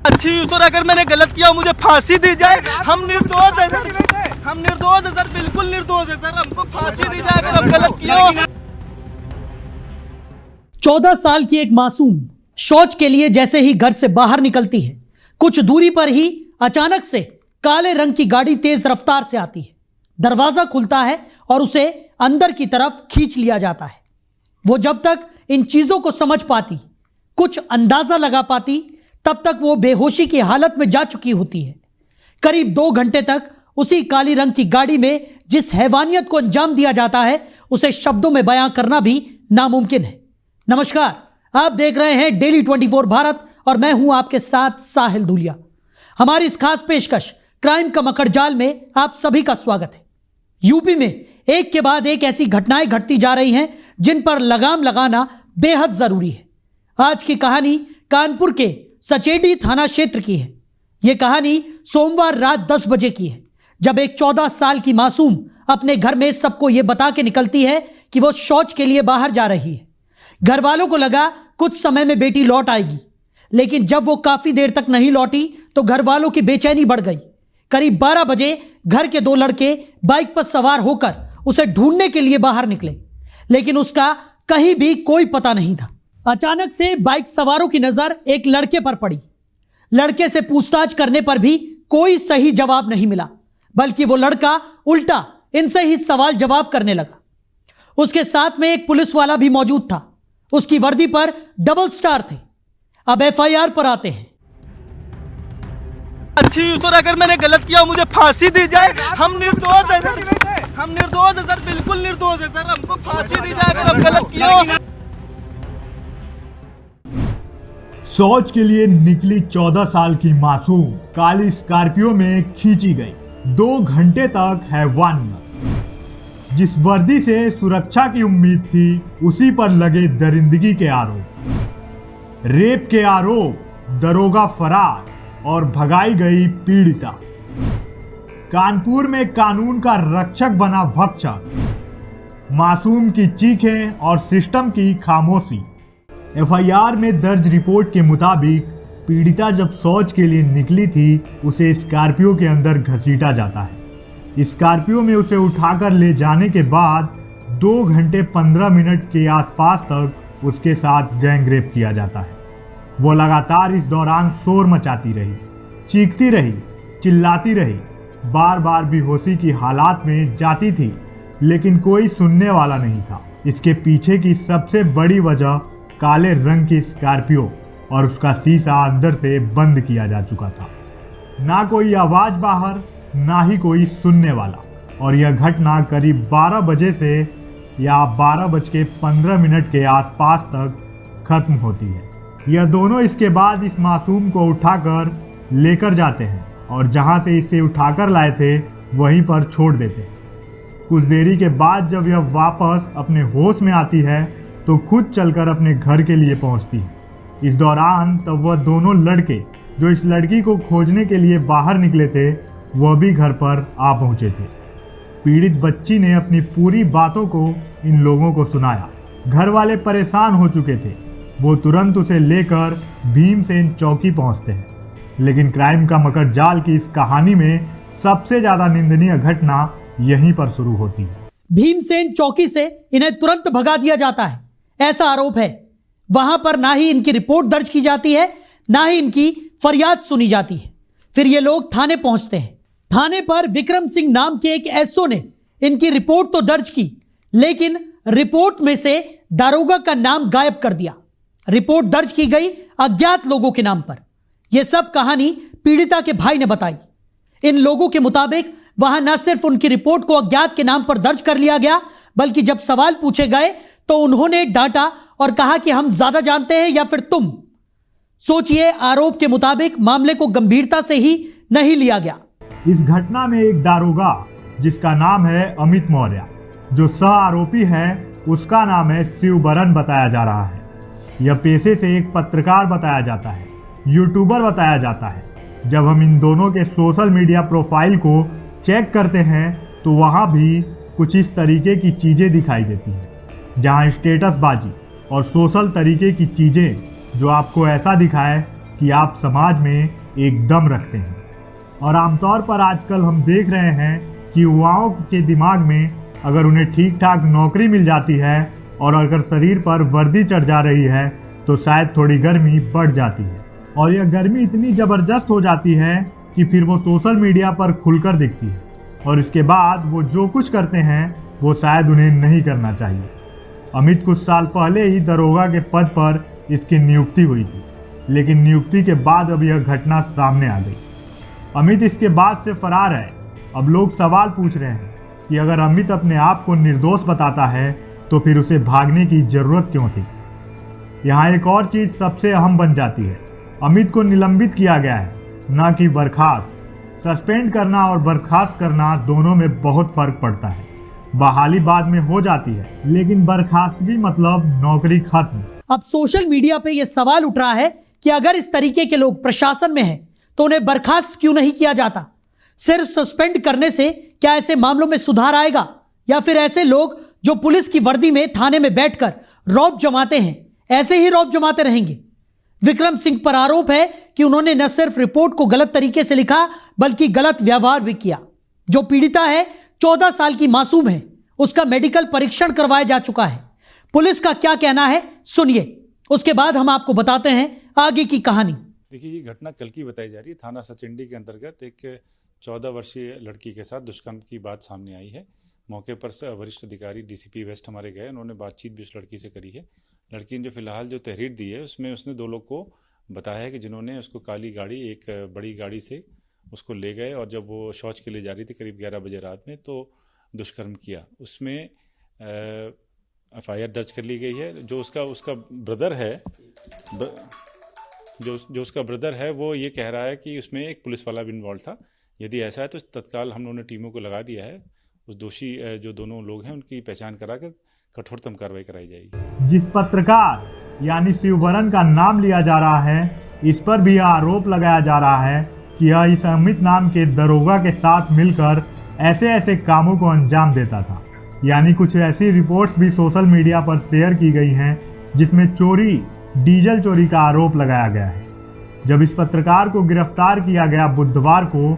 अच्छी सर, अगर मैंने गलत किया मुझे फांसी दी जाए। हम निर्दोष है सर, हम निर्दोष है सर, बिल्कुल निर्दोष है सर। हमको फांसी दी जाए अगर हम गलत किया हो। 14 साल की एक मासूम शौच के लिए जैसे ही घर से बाहर निकलती है, कुछ दूरी पर ही अचानक से काले रंग की गाड़ी तेज रफ्तार से आती है। दरवाजा खुलता है और उसे अंदर की तरफ खींच लिया जाता है। वो जब तक इन चीजों को समझ पाती, कुछ अंदाजा लगा पाती, तब तक वो बेहोशी की हालत में जा चुकी होती है। करीब 2 घंटे तक उसी काली रंग की गाड़ी में जिस हैवानियत को अंजाम दिया जाता है, उसे शब्दों में बयां करना भी नामुमकिन है। नमस्कार, आप देख रहे हैं डेली 24 भारत और मैं हूं आपके साथ साहिल धूलिया। हमारी इस खास पेशकश क्राइम का मकड़जाल में आप सभी का स्वागत है। यूपी में एक के बाद एक ऐसी घटनाएं घटती जा रही हैं जिन पर लगाम लगाना बेहद जरूरी है। आज की कहानी कानपुर के सचेडी थाना क्षेत्र की है। यह कहानी सोमवार रात 10 बजे की है, जब एक 14 साल की मासूम अपने घर में सबको यह बता के निकलती है कि वो शौच के लिए बाहर जा रही है। घर वालों को लगा कुछ समय में बेटी लौट आएगी, लेकिन जब वो काफी देर तक नहीं लौटी तो घर वालों की बेचैनी बढ़ गई। करीब 12 बजे घर के 2 लड़के बाइक पर सवार होकर उसे ढूंढने के लिए बाहर निकले, लेकिन उसका कहीं भी कोई पता नहीं था। अचानक से बाइक सवारों की नजर एक लड़के पर पड़ी। लड़के से पूछताछ करने पर भी कोई सही जवाब नहीं मिला, बल्कि वो लड़का उल्टा इनसे ही सवाल जवाब करने लगा। उसके साथ में एक पुलिस वाला भी मौजूद था। उसकी वर्दी पर डबल स्टार थे। अब एफआईआर पर आते हैं। अच्छी सर, अगर मैंने गलत किया मुझे फांसी दी जाए। हम निर्दोष है सर, हम निर्दोष है सर, बिल्कुल निर्दोष है सर। हमको फांसी दी जाए अगर हम गलत किया हो। शौच के लिए निकली 14 साल की मासूम काली स्कॉर्पियो में खींची गई। 2 घंटे तक हैवानियत। जिस वर्दी से सुरक्षा की उम्मीद थी, उसी पर लगे दरिंदगी के आरोप, रेप के आरोप, दरोगा फरार और भगाई गई पीड़िता। कानपुर में कानून का रक्षक बना भक्षक। मासूम की चीखें और सिस्टम की खामोशी। एफआईआर में दर्ज रिपोर्ट के मुताबिक पीड़िता जब शौच के लिए निकली थी, उसे स्कॉर्पियो के अंदर घसीटा जाता है। स्कॉर्पियो में उसे उठाकर ले जाने के बाद 2 घंटे 15 मिनट के आसपास तक उसके साथ गैंग रेप किया जाता है। वो लगातार इस दौरान शोर मचाती रही, चीखती रही, चिल्लाती रही, बार बार बेहोशी की हालात में जाती थी, लेकिन कोई सुनने वाला नहीं था। इसके पीछे की सबसे बड़ी वजह काले रंग की स्कॉर्पियो और उसका शीशा अंदर से बंद किया जा चुका था। ना कोई आवाज बाहर, ना ही कोई सुनने वाला। और यह घटना करीब 12 बजे से या 12:15 के आसपास तक खत्म होती है। यह दोनों इसके बाद इस मासूम को उठाकर लेकर जाते हैं और जहां से इसे उठाकर लाए थे वहीं पर छोड़ देते हैं। कुछ देरी के बाद जब यह वापस अपने होश में आती है तो खुद चलकर अपने घर के लिए पहुंचती है। इस दौरान तब वह दोनों लड़के जो इस लड़की को खोजने के लिए बाहर निकले थे, वह भी घर पर आ पहुंचे थे। पीड़ित बच्ची ने अपनी पूरी बातों को इन लोगों को सुनाया। घर वाले परेशान हो चुके थे। वो तुरंत उसे लेकर भीमसेन चौकी पहुंचते हैं, लेकिन क्राइम का मकड़जाल की इस कहानी में सबसे ज्यादा निंदनीय घटना यहीं पर शुरू होती है। भीमसेन चौकी से इन्हें तुरंत भगा दिया जाता है, ऐसा आरोप है। वहां पर ना ही इनकी रिपोर्ट दर्ज की जाती है, ना ही इनकी फरियाद सुनी जाती है। फिर ये लोग थाने पहुंचते हैं। थाने पर विक्रम सिंह नाम के एक एसओ ने इनकी रिपोर्ट तो दर्ज की, लेकिन रिपोर्ट में से दारोगा का नाम गायब कर दिया। रिपोर्ट दर्ज की गई अज्ञात लोगों के नाम पर। यह सब कहानी पीड़िता के भाई ने बताई। इन लोगों के मुताबिक वहां न सिर्फ उनकी रिपोर्ट को अज्ञात के नाम पर दर्ज कर लिया गया, बल्कि जब सवाल पूछे गए तो उन्होंने डांटा और कहा कि हम ज्यादा जानते हैं या फिर तुम। सोचिए, आरोप के मुताबिक मामले को गंभीरता से ही नहीं लिया गया। इस घटना में एक दारोगा जिसका नाम है अमित मौर्य, जो सह आरोपी है, उसका नाम है शिवबरन बताया जा रहा है। यह पेशे से एक पत्रकार बताया जाता है, यूट्यूबर बताया जाता है। जब हम इन दोनों के सोशल मीडिया प्रोफाइल को चेक करते हैं तो वहाँ भी कुछ इस तरीके की चीज़ें दिखाई देती हैं, जहाँ स्टेटस बाजी और सोशल तरीके की चीज़ें जो आपको ऐसा दिखाए कि आप समाज में एक दम रखते हैं। और आमतौर पर आजकल हम देख रहे हैं कि युवाओं के दिमाग में अगर उन्हें ठीक ठाक नौकरी मिल जाती है और अगर शरीर पर वर्दी चढ़ जा रही है तो शायद थोड़ी गर्मी बढ़ जाती है, और यह गर्मी इतनी ज़बरदस्त हो जाती है कि फिर वो सोशल मीडिया पर खुलकर दिखती है, और इसके बाद वो जो कुछ करते हैं वो शायद उन्हें नहीं करना चाहिए। अमित कुछ साल पहले ही दरोगा के पद पर इसकी नियुक्ति हुई थी, लेकिन नियुक्ति के बाद अब यह घटना सामने आ गई। अमित इसके बाद से फरार है। अब लोग सवाल पूछ रहे हैं कि अगर अमित अपने आप को निर्दोष बताता है तो फिर उसे भागने की जरूरत क्यों थी। यहाँ एक और चीज सबसे अहम बन जाती है, अमित को निलंबित किया गया है, न कि बर्खास्त। सस्पेंड करना और बर्खास्त करना दोनों में बहुत फर्क पड़ता है। बहाली बाद में हो जाती है, लेकिन बर्खास्तगी मतलब नौकरी खत्म। अब सोशल मीडिया पे यह सवाल उठ रहा है कि अगर इस तरीके के लोग प्रशासन में हैं तो उन्हें बर्खास्त क्यों नहीं किया जाता। सिर्फ सस्पेंड करने से क्या ऐसे मामलों में सुधार आएगा, या फिर ऐसे लोग जो पुलिस की वर्दी में थाने में बैठकर रौब जमाते हैं ऐसे ही रौब जमाते रहेंगे। विक्रम सिंह पर आरोप है कि उन्होंने न सिर्फ रिपोर्ट को गलत तरीके से लिखा बल्कि गलत व्यवहार भी किया। जो पीड़िता है 14 साल की मासूम है, उसका मेडिकल परीक्षण करवाया जा चुका है। पुलिस का क्या कहना है सुनिए, उसके बाद हम आपको बताते हैं आगे की कहानी। देखिए, ये घटना कल की बताई जा रही है। थाना सचिंडी के अंतर्गत एक 14 वर्षीय लड़की के साथ दुष्कर्म की बात सामने आई है। मौके पर से वरिष्ठ अधिकारी डीसीपी वेस्ट हमारे गए, उन्होंने बातचीत भी उस लड़की से करी है। लड़की ने जो फिलहाल जो तहरीर दी है उसमें उसने 2 लोग को बताया है कि जिन्होंने उसको काली गाड़ी, एक बड़ी गाड़ी से उसको ले गए और जब वो शौच के लिए जा रही थी करीब 11 बजे रात में तो दुष्कर्म किया। उसमें FIR दर्ज कर ली गई है। जो उसका ब्रदर है, जो उसका ब्रदर है वो ये कह रहा है कि उसमें एक पुलिस वाला भी इन्वॉल्व था। यदि ऐसा है तो तत्काल हम लोगों ने टीमों को लगा दिया है। उस दोषी जो दोनों लोग हैं उनकी पहचान कराकर कठोरतम कार्रवाई कराई जाएगी। जिस पत्रकार यानी शिववरण का नाम लिया जा रहा है, इस पर भी आरोप लगाया जा रहा है कि यह इस अमित नाम के दरोगा के साथ मिलकर ऐसे ऐसे कामों को अंजाम देता था। यानी कुछ ऐसी रिपोर्ट्स भी सोशल मीडिया पर शेयर की गई हैं जिसमें चोरी, डीजल चोरी का आरोप लगाया गया है। जब इस पत्रकार को गिरफ्तार किया गया बुधवार को,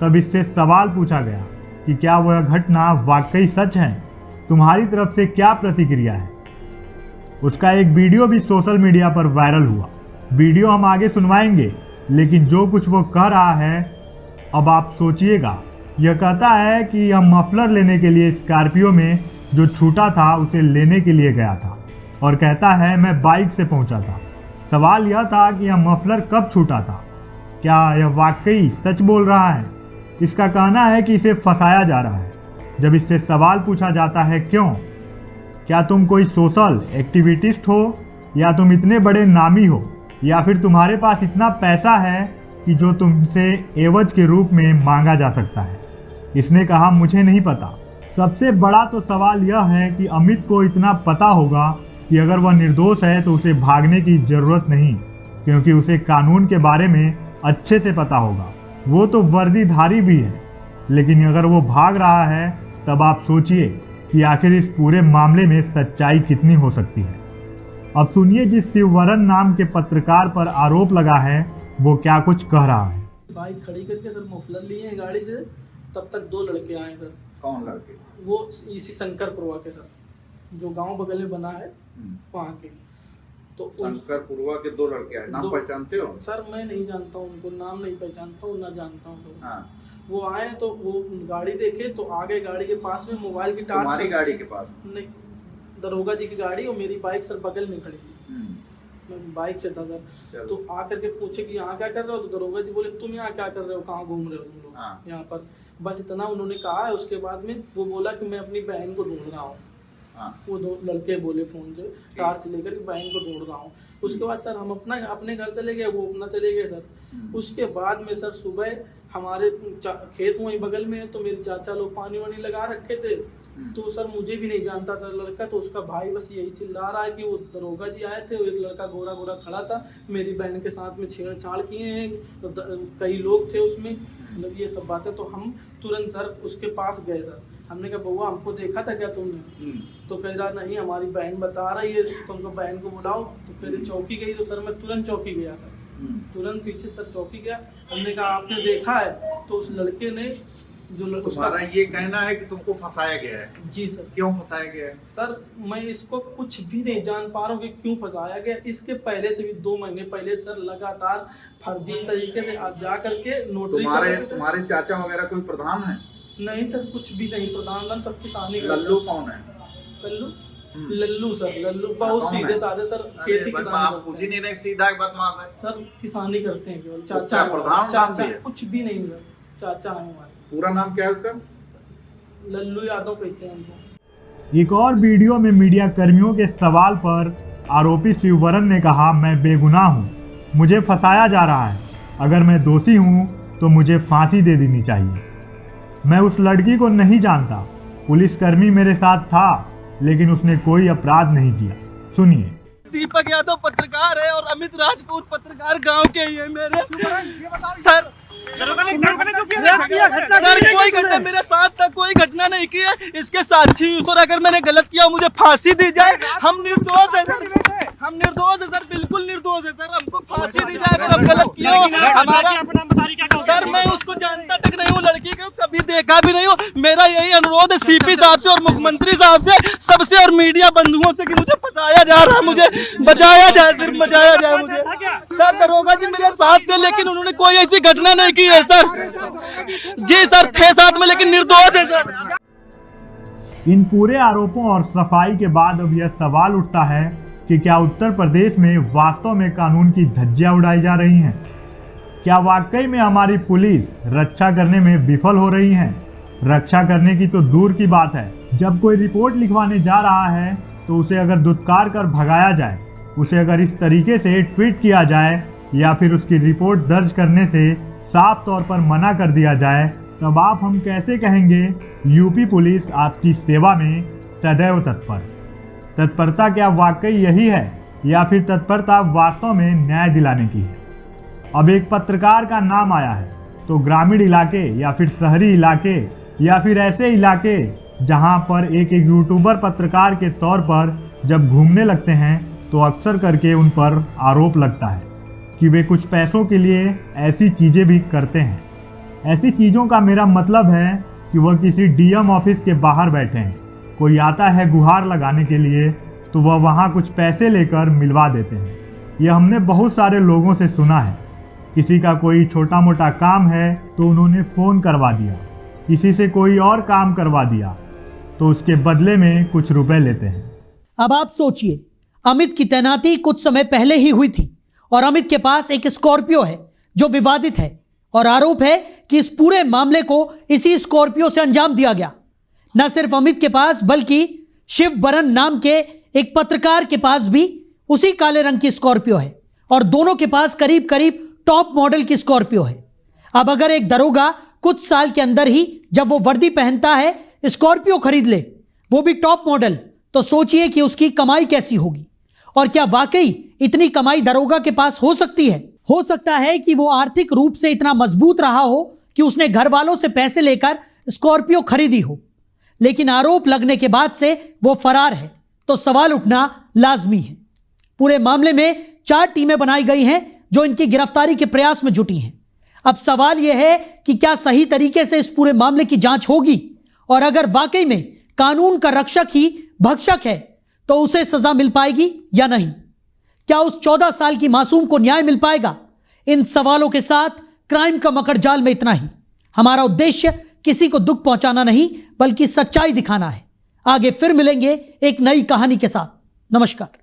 तब इससे सवाल पूछा गया कि क्या वह घटना वाकई सच है, तुम्हारी तरफ से क्या प्रतिक्रिया है। उसका एक वीडियो भी सोशल मीडिया पर वायरल हुआ। वीडियो हम आगे सुनवाएंगे, लेकिन जो कुछ वो कह रहा है अब आप सोचिएगा। यह कहता है कि यह मफलर लेने के लिए स्कॉर्पियो में जो छूटा था उसे लेने के लिए गया था, और कहता है मैं बाइक से पहुंचा था। सवाल यह था कि यह मफलर कब छूटा था। क्या यह वाकई सच बोल रहा है? इसका कहना है कि इसे फंसाया जा रहा है। जब इससे सवाल पूछा जाता है क्यों, क्या तुम कोई सोशल एक्टिविटिस्ट हो, या तुम इतने बड़े नामी हो, या फिर तुम्हारे पास इतना पैसा है कि जो तुमसे एवज के रूप में मांगा जा सकता है। इसने कहा मुझे नहीं पता। सबसे बड़ा तो सवाल यह है कि अमित को इतना पता होगा कि अगर वह निर्दोष है तो उसे भागने की ज़रूरत नहीं, क्योंकि उसे कानून के बारे में अच्छे से पता होगा। वो तो वर्दीधारी भी है, लेकिन अगर वो भाग रहा है तब आप सोचिए कि आखिर इस पूरे मामले में सच्चाई कितनी हो सकती है। अब सुनिए जिस शिववरण नाम के पत्रकार पर आरोप लगा है वो क्या कुछ कह रहा है। बाइक खड़ी करके सर मफलर लिए हैं गाड़ी से, तब तक 2 लड़के आए सर। कौन लड़के? वो इसी शंकरपुरवा के सर, जो गांव बगल में बना है वहाँ के। तो शंकरपुरवा के 2 लड़के आए, नाम पहचानते हो? सर मैं नहीं जानता हूँ उनको, नाम नहीं पहचानता हूँ, ना जानता हूँ। हाँ। वो आए तो वो गाड़ी देखे तो आगे गाड़ी के पास में मोबाइल की टार्च। तुम्हारी गाड़ी के पास? नहीं, दरोगा जी की गाड़ी और मेरी बाइक सर बगल में खड़ी थी। मैं बाइक से था सर। तो आकर के पूछे कि यहाँ क्या कर रहे हो, तो दरोगा जी बोले तुम यहाँ क्या कर रहे हो, कहाँ घूम रहे हो तुम लोग? हाँ। यहाँ पर बस इतना उन्होंने कहा है। उसके बाद में वो बोला कि मैं अपनी बहन को ढूंढ रहा हूँ। हाँ। वो 2 लड़के बोले फोन से, टार्च लेकर कि बहन को ढूंढ रहा हूँ। उसके बाद सर हम अपने घर चले गए, वो अपना चले गए सर। उसके बाद में सर सुबह हमारे खेत वहीं बगल में है, तो मेरे चाचा लोग पानी वानी लगा रखे थे। तो सर मुझे भी नहीं जानता था लड़का, तो उसका भाई बस यही चिल्ला रहा है कि वो दरोगा जी आए थे, वो एक लड़का गोरा गोरा खड़ा था, मेरी बहन के साथ में छेड़छाड़ किए हैं, तो कई लोग थे उसमें, मतलब ये सब बातें। तो हम तुरंत सर उसके पास गए सर। हमने कहा बउआ हमको देखा था क्या तुमने? तो कह रहा नहीं हमारी बहन बता रही है, तुमको बहन को बुलाओ। तो फिर चौकी गई, तो सर मैं तुरंत चौकी गया सर। तुरंत पीछे सर चौकी गया। हमने कहा आपने देखा है? तो उस लड़के ने तुम्हारा ये कहना है कि तुमको फंसाया गया है? जी सर। क्यों फंसाया गया है? सर मैं इसको कुछ भी नहीं जान पा रहा हूँ कि क्यों फंसाया गया। इसके पहले से भी 2 महीने पहले सर लगातार फर्जी तरीके से जा करके नोटरी तुम्हारे चाचा वगैरह कोई प्रधान है? नहीं सर, कुछ भी नहीं। प्रधान सब किसानी। लल्लू कौन है? लल्लू सर, लल्लू बहुत सीधे साधे सर, खेती किसानी। पूछी नहीं सीधा बदमाश है सर, किसानी करते हैं केवल। चाचा प्रधान? चाचा कुछ भी नहीं सर, चाचा है हमारे। पूरा नाम क्या है उसका? लल्लू यादव कहते हैं हमको। एक और वीडियो में मीडिया कर्मियों के सवाल पर आरोपी शिववरण ने कहा, मैं बेगुनाह हूँ, मुझे फंसाया जा रहा है, अगर मैं दोषी हूँ तो मुझे फांसी दे देनी चाहिए। मैं उस लड़की को नहीं जानता, पुलिसकर्मी मेरे साथ था, लेकिन उसने कोई अपराध नहीं किया। सुनिए। दीपक यादव पत्रकार है और अमित राजपूत पत्रकार गांव के ही है मेरे। सर कोई घटना मेरे साथ तक कोई घटना नहीं की है, इसके साक्षी और अगर मैंने गलत किया मुझे फांसी दी जाए। हम निर्दोष है सर, हम निर्दोष है सर, बिल्कुल निर्दोष है सर। हमको फांसी दी जाए अगर हम गलत किया हो। हमारा सर, मैं उसको जानता तक नहीं हूँ, लड़की को कभी देखा भी नहीं हूँ। मेरा यही अनुरोध है सीपी साहब से और मुख्यमंत्री साहब से, सबसे और मीडिया बंधुओं से कि मुझे फंसाया जा रहा है, मुझे बचाया जाए, सिर्फ बचाया जाए मुझे। सर दरोगा जी मेरे साथ थे, लेकिन उन्होंने कोई ऐसी घटना नहीं की है सर। जी सर थे साथ में, लेकिन निर्दोष है सर। इन पूरे आरोपों और सफाई के बाद अब यह सवाल उठता है कि क्या उत्तर प्रदेश में वास्तव में कानून की धज्जियां उड़ाई जा रही हैं? क्या वाकई में हमारी पुलिस रक्षा करने में विफल हो रही है? रक्षा करने की तो दूर की बात है, जब कोई रिपोर्ट लिखवाने जा रहा है तो उसे अगर धुतकार कर भगाया जाए, उसे अगर इस तरीके से ट्वीट किया जाए या फिर उसकी रिपोर्ट दर्ज करने से साफ तौर पर मना कर दिया जाए, तब आप हम कैसे कहेंगे यूपी पुलिस आपकी सेवा में सदैव तत्पर? तत्परता क्या वाकई यही है या फिर तत्परता वास्तव में न्याय दिलाने की है? अब एक पत्रकार का नाम आया है तो ग्रामीण इलाके या फिर शहरी इलाके या फिर ऐसे इलाके जहां पर एक यूट्यूबर पत्रकार के तौर पर जब घूमने लगते हैं तो अक्सर करके उन पर आरोप लगता है कि वे कुछ पैसों के लिए ऐसी चीज़ें भी करते हैं। ऐसी चीज़ों का मेरा मतलब है कि वह किसी डीएम ऑफिस के बाहर बैठे हैं, कोई आता है गुहार लगाने के लिए तो वह वहाँ कुछ पैसे लेकर मिलवा देते हैं। यह हमने बहुत सारे लोगों से सुना है। किसी का कोई छोटा मोटा काम है तो उन्होंने फ़ोन करवा दिया, किसी से कोई और काम करवा दिया तो उसके बदले में कुछ रुपए लेते हैं। अब आप सोचिए, अमित की तैनाती कुछ समय पहले ही हुई थी और अमित के पास एक स्कॉर्पियो है जो विवादित है और आरोप है कि इस पूरे मामले को इसी स्कॉर्पियो से अंजाम दिया गया। न सिर्फ अमित के पास बल्कि शिववरण नाम के एक पत्रकार के पास भी उसी काले रंग की स्कॉर्पियो है और दोनों के पास करीब करीब टॉप मॉडल की स्कॉर्पियो है। अब अगर एक दरोगा कुछ साल के अंदर ही जब वो वर्दी पहनता है स्कॉर्पियो खरीद ले, वो भी टॉप मॉडल, तो सोचिए कि उसकी कमाई कैसी होगी। और क्या वाकई इतनी कमाई दरोगा के पास हो सकती है? हो सकता है कि वो आर्थिक रूप से इतना मजबूत रहा हो कि उसने घर वालों से पैसे लेकर स्कॉर्पियो खरीदी हो, लेकिन आरोप लगने के बाद से वो फरार है, तो सवाल उठना लाजमी है। पूरे मामले में 4 टीमें बनाई गई हैं जो इनकी गिरफ्तारी के प्रयास में जुटी हैं। अब सवाल यह है कि क्या सही तरीके से इस पूरे मामले की जांच होगी और अगर वाकई में कानून का रक्षक ही भक्षक है तो उसे सजा मिल पाएगी या नहीं? क्या उस 14 साल की मासूम को न्याय मिल पाएगा? इन सवालों के साथ क्राइम का मकड़जाल में इतना ही। हमारा उद्देश्य किसी को दुख पहुंचाना नहीं बल्कि सच्चाई दिखाना है। आगे फिर मिलेंगे एक नई कहानी के साथ। नमस्कार।